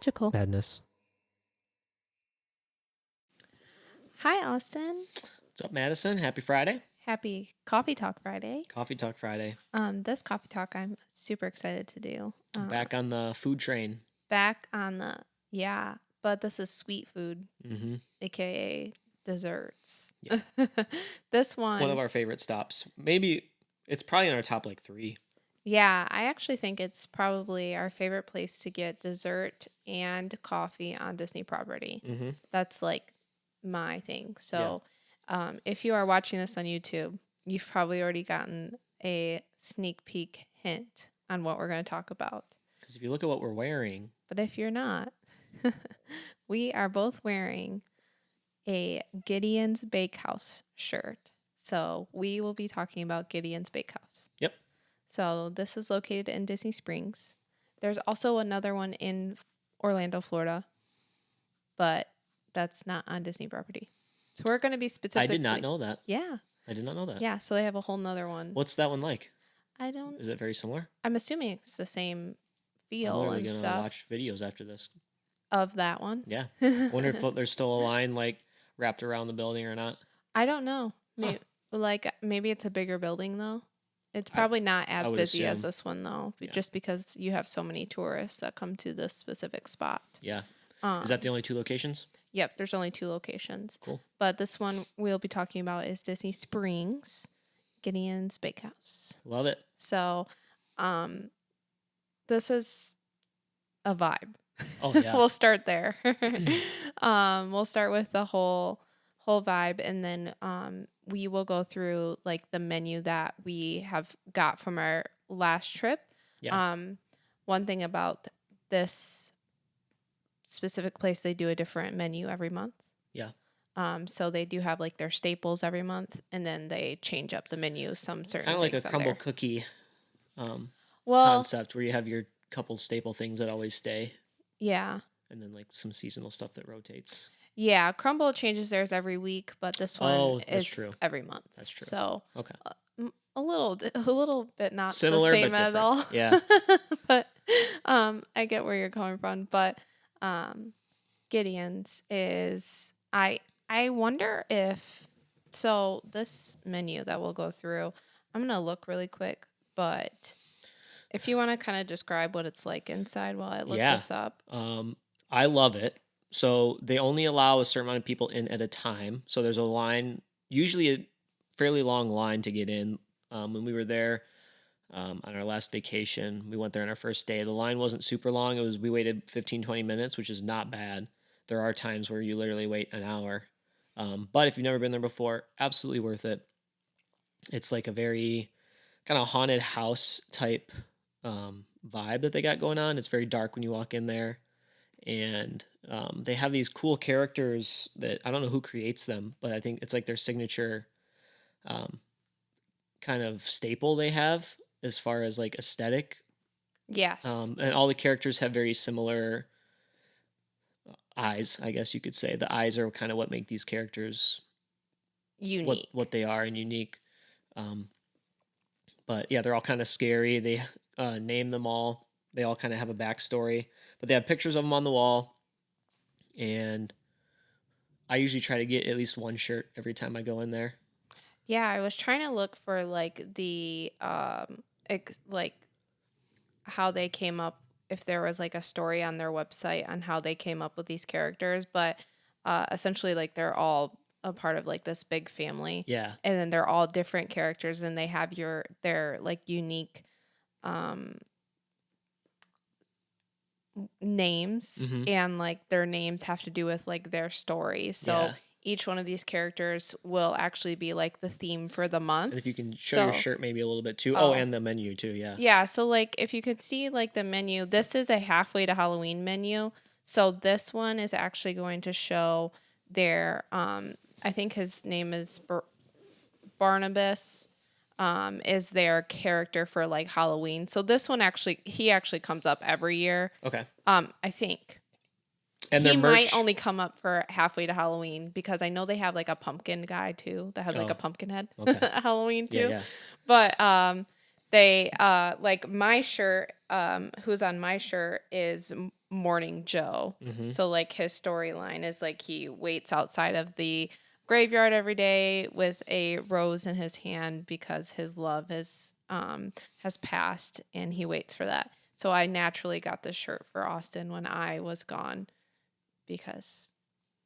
magical madness. Hi, Austin. What's up, Madison? Happy Friday. Happy Coffee Talk Friday. Coffee Talk Friday. This Coffee Talk I'm super excited to do. Back on the food train. Back on the, yeah, but this is sweet food, aka desserts. Yeah. This one of our favorite stops. Maybe it's probably in our top 3. Yeah, I actually think it's probably our favorite place to get dessert and coffee on Disney property. That's like my thing. So if you are watching this on YouTube, you've probably already gotten a sneak peek hint on what we're going to talk about. Because if you look at what we're wearing. But if you're not, we are both wearing a Gideons Bakehouse shirt. So we will be talking about Gideons Bakehouse. Yep. So this is located in Disney Springs. There's also another one in Orlando, Florida, but that's not on Disney property. So we're going to be specifically... I did not know that. Yeah. I did not know that. Yeah, so they have a whole nother one. What's that one like? Is it very similar? I'm assuming it's the same feel I'm and gonna stuff. watch videos after this. Of that one? Yeah. I wonder if there's still a line like wrapped around the building or not. I don't know. Maybe it's a bigger building though. It's probably not as busy as this one, though, just because you have so many tourists that come to this specific spot. Yeah. Is that the only 2 locations? Yep, there's only 2 locations. Cool. But this one we'll be talking about is Disney Springs, Gideons Bakehouse. Love it. So, this is a vibe. Oh, yeah. We'll start there. We'll start with the whole vibe, and then we will go through like the menu that we have got from our last trip. Yeah. One thing about this specific place, they do a different menu every month. Yeah. So they do have like their staples every month, and then they change up the menu. Some certain kind of like a things crumble cookie well, concept where you have your couple staple things that always stay. Yeah. And then like some seasonal stuff that rotates. Yeah, Crumble changes theirs every week, but this one is true. every month. That's true. So okay, a little bit not similar, the same but at all. Yeah, but I get where you're coming from. But Gideon's is I wonder if this menu that we'll go through. I'm gonna look really quick, but if you want to kind of describe what it's like inside while I look this up. I love it. So they only allow a certain amount of people in at a time. So there's a line, usually a fairly long line to get in. When we were there on our last vacation, we went there on our first day. The line wasn't super long. We waited 15, 20 minutes, which is not bad. There are times where you literally wait an hour. But if you've never been there before, absolutely worth it. It's like a very kind of haunted house type vibe that they got going on. It's very dark when you walk in there. And they have these cool characters that I don't know who creates them, but I think it's like their signature kind of staple they have as far as like aesthetic. Yes. And all the characters have very similar eyes, I guess you could say. The eyes are kind of what make these characters unique. What they are and unique. But yeah, they're all kind of scary. They name them all. They all kind of have a backstory, but they have pictures of them on the wall. And I usually try to get at least one shirt every time I go in there. Yeah, I was trying to look for like the like how they came up, if there was like a story on their website on how they came up with these characters, but essentially like they're all a part of like this big family. Yeah. And then they're all different characters, and they have their like unique names, and like their names have to do with like their story. So each one of these characters will actually be like the theme for the month. And if you can show your shirt maybe a little bit too. Oh, and the menu too, yeah. Yeah, so like if you could see like the menu, this is a halfway to Halloween menu. So this one is actually going to show their I think his name is Barnabas. Is their character for like Halloween. So this one he actually comes up every year. Okay. I think. And he might only come up for halfway to Halloween, because I know they have like a pumpkin guy too that has like a pumpkin head at Halloween too. Yeah. But they like my shirt, who's on my shirt is Morning Joe. Mm-hmm. So like his storyline is like he waits outside of the graveyard every day with a rose in his hand because his love has passed and he waits for that. So I naturally got this shirt for Austin when I was gone because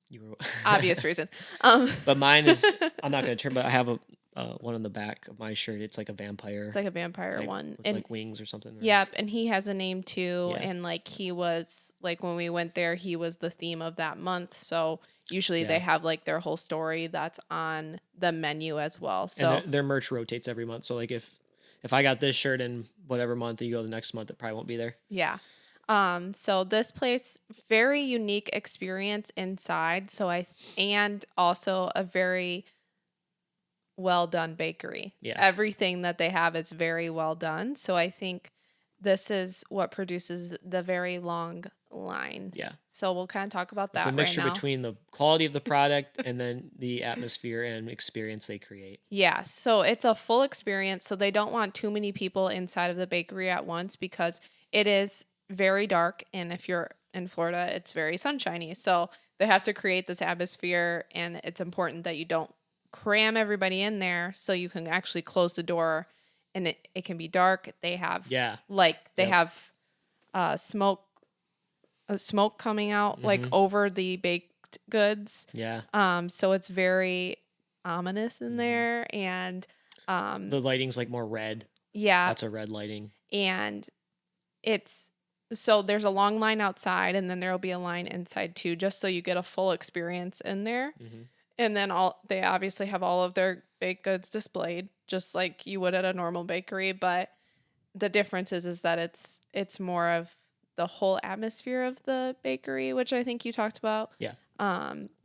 You were obvious reason. Um, But mine is, I'm not going to turn, but I have a one on the back of my shirt. It's like a vampire it's like a vampire type one. with And like wings or something. Right? yep, and he has a name too. Yeah. And like he was like when we went there, he was the theme of that month. So usually Yeah. they have like their whole story that's on the menu as well. So And their merch rotates every month. So like if I got this shirt in whatever month you go the next month, it probably won't be there. yeah. So this place, very unique experience inside. And also a very well done bakery. Yeah. Everything that they have is very well done. So I think this is what produces the very long line. Yeah. So we'll kind of talk about that It's a mixture right now. between the quality of the product and then the atmosphere and experience they create. Yeah, so it's a full experience. So they don't want too many people inside of the bakery at once because it is very dark. And if you're in Florida, it's very sunshiny. So they have to create this atmosphere. And it's important that you don't cram everybody in there so you can actually close the door and it can be dark. They have, Yeah. they Yep. have smoke coming out like over the baked goods. Yeah. So it's very ominous in there, and The lighting's like more red. yeah, Lots of red lighting. and it's so there's a long line outside, and then there'll be a line inside too, just so you get a full experience in there. And then they obviously have all of their baked goods displayed, just like you would at a normal bakery. But the difference is that it's more of the whole atmosphere of the bakery, which I think you talked about. Yeah.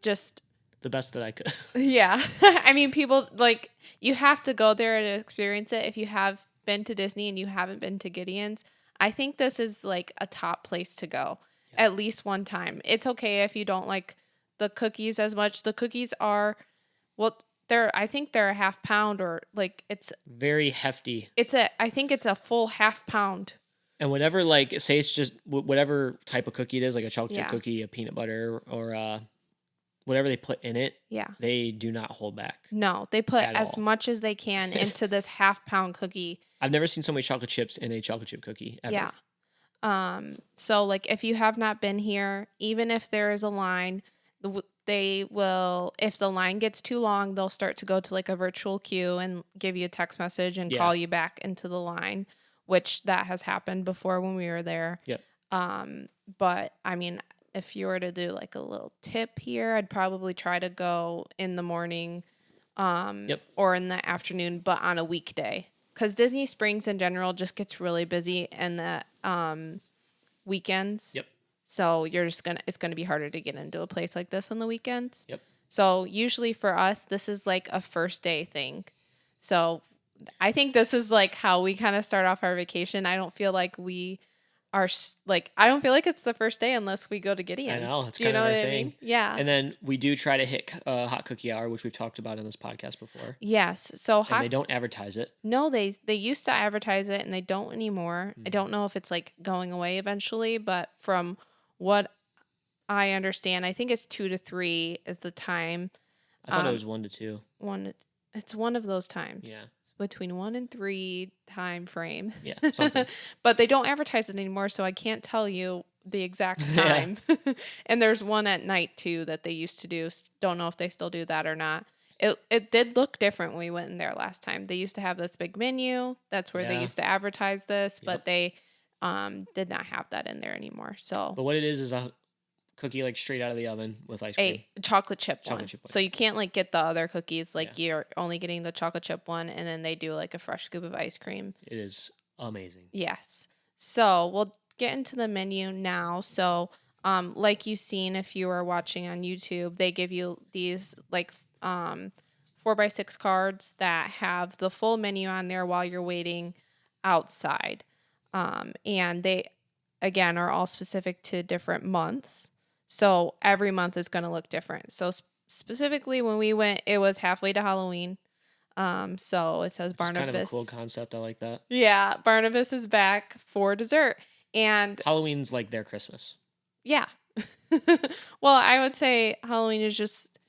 Just The best that I could. yeah. I mean, people like you have to go there to experience it. If you have been to Disney and you haven't been to Gideon's, I think this is like a top place to go at least one time. It's okay if you don't like the cookies as much. The cookies are, well, I think they're a half pound or like Very hefty. I think it's a full half pound. And whatever, like, say it's just whatever type of cookie it is, like a chocolate chip Yeah. cookie, a peanut butter, or whatever they put in it, Yeah. they do not hold back. No, they put At as all. much as they can into this half pound cookie. I've never seen so many chocolate chips in a chocolate chip cookie ever. Yeah. So like if you have not been here, even if there is a line, they will, if the line gets too long, they'll start to go to like a virtual queue and give you a text message and call you back into the line, which that has happened before when we were there. Yep. But I mean, if you were to do like a little tip here, I'd probably try to go in the morning or in the afternoon, but on a weekday. Because Disney Springs in general just gets really busy in the weekends. Yep. So it's gonna be harder to get into a place like this on the weekends. Yep. So usually for us, this is like a first day thing. So I think this is like how we kind of start off our vacation. I don't feel like we are I don't feel like it's the first day unless we go to Gideon's. I know. It's Do you kind know of what our I thing. mean? Yeah. And then we do try to hit hot cookie hour, which we've talked about in this podcast before. Yes. So And they don't advertise it. No, they used to advertise it and they don't anymore. I don't know if it's like going away eventually, but from what I understand, I think it's 2 to 3 is the time. I thought it was 1 to 2. It's one of those times. Yeah. Between 1 and 3 time frame. Yeah, something. But they don't advertise it anymore, so I can't tell you the exact time. And there's one at night too that they used to do. Don't know if they still do that or not. It did look different when we went in there last time. They used to have this big menu. That's where they used to advertise this, but they did not have that in there anymore. So But what it is a cookie like straight out of the oven with ice cream. a chocolate chip one. chip one. So you can't like get the other cookies. Like you're only getting the chocolate chip one, and then they do like a fresh scoop of ice cream. It is amazing. Yes. So we'll get into the menu now. So like you've seen if you are watching on YouTube, they give you these like 4x6 cards that have the full menu on there while you're waiting outside. And they, again, are all specific to different months. So every month is going to look different. So specifically when we went, it was halfway to Halloween. So it says Barnabas. It's kind of a cool concept. I like that. Yeah, Barnabas is back for dessert. And Halloween's like their Christmas. Yeah. Well, I would say Halloween is just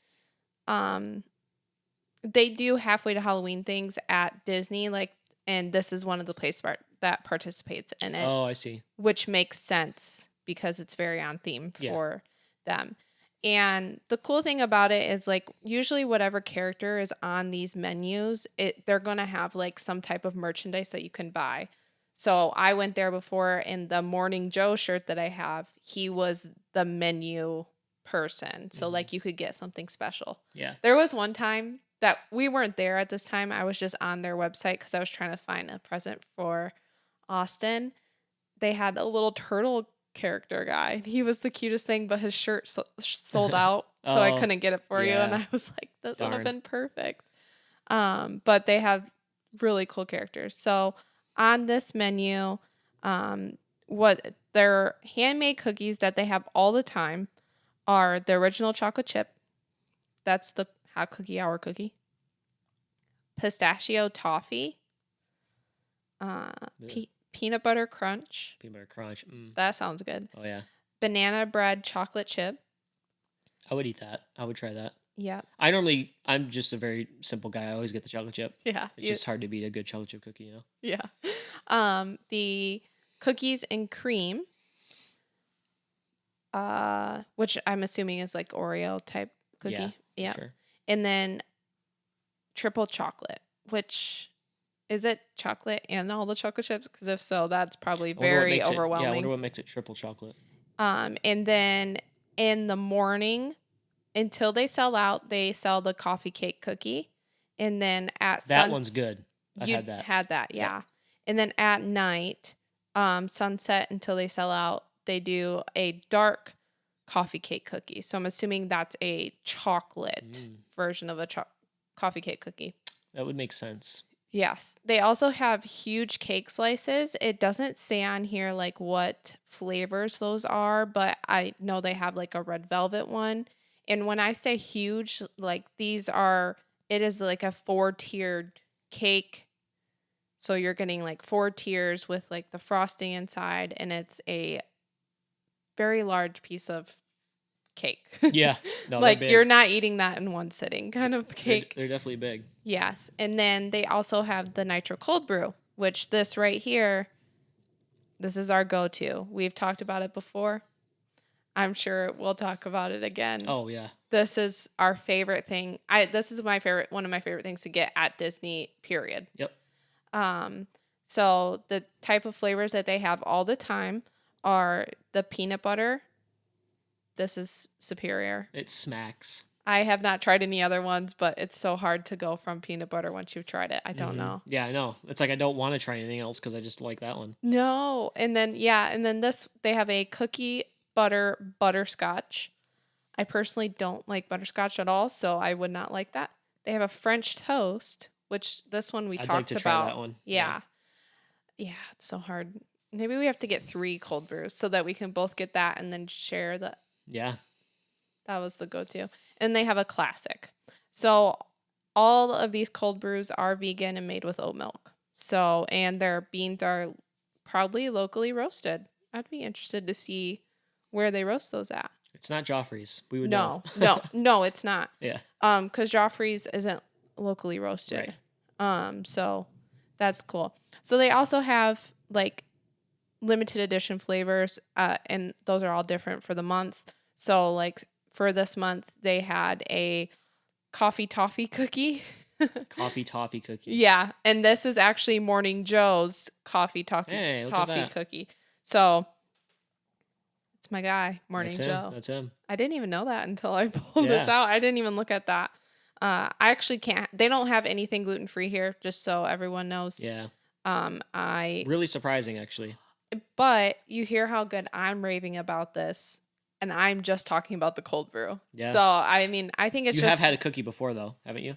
they do halfway to Halloween things at Disney, like, and this is one of the places that participates in it, Oh, I see. which makes sense because it's very on theme Yeah. for them. And the cool thing about it is like usually whatever character is on these menus, they're gonna have like some type of merchandise that you can buy. So I went there before, and the Morning Joe shirt that I have, he was the menu person. So like you could get something special. Yeah. There was one time that we weren't there at this time. I was just on their website because I was trying to find a present for Austin. They had a little turtle character guy. He was the cutest thing, but his shirt sold out, so I Oh, couldn't get it for you. And yeah. I was like, that would have Darn. been perfect. But they have really cool characters. So on this menu, what their handmade cookies that they have all the time are the original chocolate chip. That's the hot cookie hour cookie. Pistachio toffee. Uh, Yeah. Peanut butter crunch. Peanut butter crunch. That sounds good. Oh yeah. Banana bread chocolate chip. I would eat that. I would try that. Yeah. I'm just a very simple guy. I always get the chocolate chip. Yeah. It's just hard to beat a good chocolate chip cookie, you know? Yeah. The cookies and cream, which I'm assuming is like Oreo type cookie. Yeah. Sure. And then triple chocolate, which is it chocolate and all the chocolate chips? Because if so, that's probably very overwhelming. I wonder what makes it triple chocolate. And then in the morning, until they sell out, they sell the coffee cake cookie. And then at that one's good. I've had that. Yeah. Yep. And then at night, sunset until they sell out, they do a dark coffee cake cookie. So I'm assuming that's a chocolate version of a coffee cake cookie. That would make sense. Yes. They also have huge cake slices. It doesn't say on here like what flavors those are, but I know they have like a red velvet one. And when I say huge, like it is like a 4-tiered cake. So you're getting like 4 tiers with like the frosting inside, and it's a very large piece of cake. Yeah. No, like you're not eating that in one sitting kind of cake. They're definitely big. Yes. And then they also have the nitro cold brew, which this right here, this is our go-to. We've talked about it before. I'm sure we'll talk about it again. Oh yeah. This is our favorite thing. This is one of my favorite things to get at Disney, period. Yep. So the type of flavors that they have all the time are the peanut butter. This is superior. It smacks. I have not tried any other ones, but it's so hard to go from peanut butter once you've tried it. I don't know. Yeah, I know. It's like I don't want to try anything else because I just like that one. No. And then, they have a cookie butter butterscotch. I personally don't like butterscotch at all, so I would not like that. They have a French toast, which this one I'd talked like to about. try that one. Yeah. Yeah, it's so hard. Maybe we have to get 3 cold brews so that we can both get that and then share the. Yeah. That was the go-to. And they have a classic. So all of these cold brews are vegan and made with oat milk. So, and their beans are probably locally roasted. I'd be interested to see where they roast those at. It's not Joffrey's. We would know. No, it's not. Yeah. Because Joffrey's isn't locally roasted. Right. So that's cool. So they also have like limited edition flavors, and those are all different for the month. So like for this month, they had a coffee toffee cookie. Coffee toffee cookie. Yeah, and this is actually Morning Joe's coffee toffee cookie. So it's my guy, Morning Joe. That's him. I didn't even know that until I pulled this out. I didn't even look at that. I actually can't. They don't have anything gluten free here, just so everyone knows. Yeah. Really surprising actually. But you hear how good I'm raving about this, and I'm just talking about the cold brew. Yeah. So I mean, I think you have had a cookie before though, haven't you?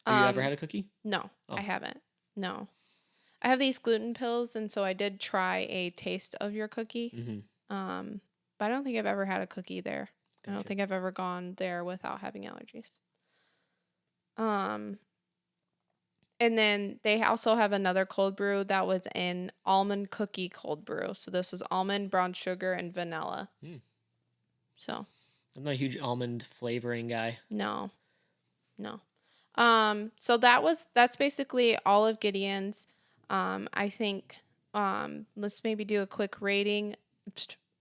Have you ever had a cookie? No, I haven't. No, I have these gluten pills, and so I did try a taste of your cookie. Mm-hmm. But I don't think I've ever had a cookie there. Gotcha. I don't think I've ever gone there without having allergies. And then they also have another cold brew that was an almond cookie cold brew. So this was almond, brown sugar, and vanilla. So I'm not a huge almond flavoring guy. no. So that's basically all of Gideon's. I think let's maybe do a quick rating.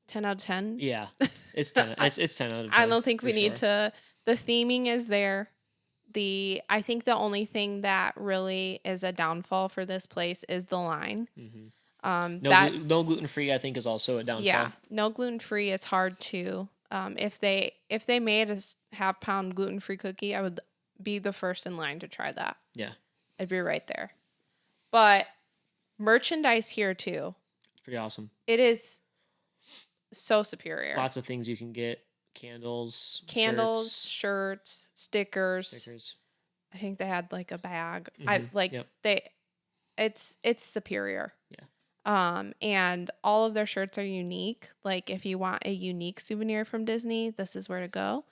10 out of 10. Yeah, it's 10. It's 10 out of 10. I don't think for we need sure. to. The theming is there. I think the only thing that really is a downfall for this place is the line. No gluten free, I think, is also a downfall. Yeah, no gluten free is hard to. If they made a half pound gluten free cookie, I would be the first in line to try that. Yeah, I'd be right there. But merchandise here too, it's pretty awesome. it is so superior. Lots of things you can get: candles, shirts, stickers. I think they had like a bag. It's superior. Yeah. And all of their shirts are unique. Like if you want a unique souvenir from Disney, this is where to go.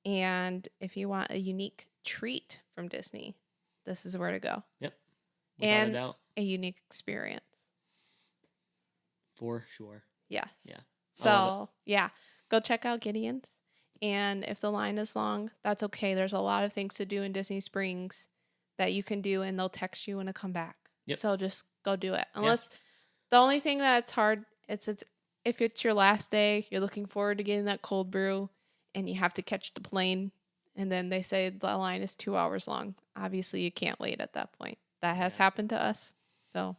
And if you want a unique treat from Disney, this is where to go. Yep. Without a doubt. A unique experience. For sure. Yes. Yeah. So, yeah, go check out Gideon's. And if the line is long, that's okay. There's a lot of things to do in Disney Springs that you can do, and they'll text you when to come back. Yep. So just go do it. Unless the only thing that's hard is if it's your last day, you're looking forward to getting that cold brew, and you have to catch the plane, and then they say the line is 2 hours long. Obviously, you can't wait at that point. That has happened to us. So.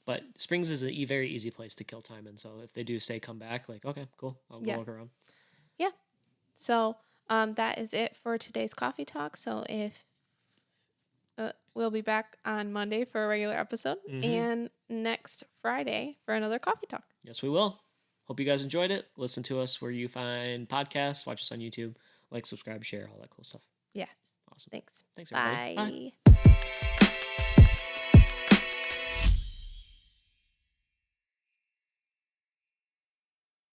But Springs is a very easy place to kill time in. So if they do say come back, like, okay, cool, I'll go walk around. Yeah. So that is it for today's coffee talk. So if we'll be back on Monday for a regular episode and next Friday for another coffee talk. Yes, we will. Hope you guys enjoyed it. Listen to us where you find podcasts. Watch us on YouTube. Like, subscribe, share, all that cool stuff. Yes. Awesome. Thanks. Thanks, everybody. Bye. Bye.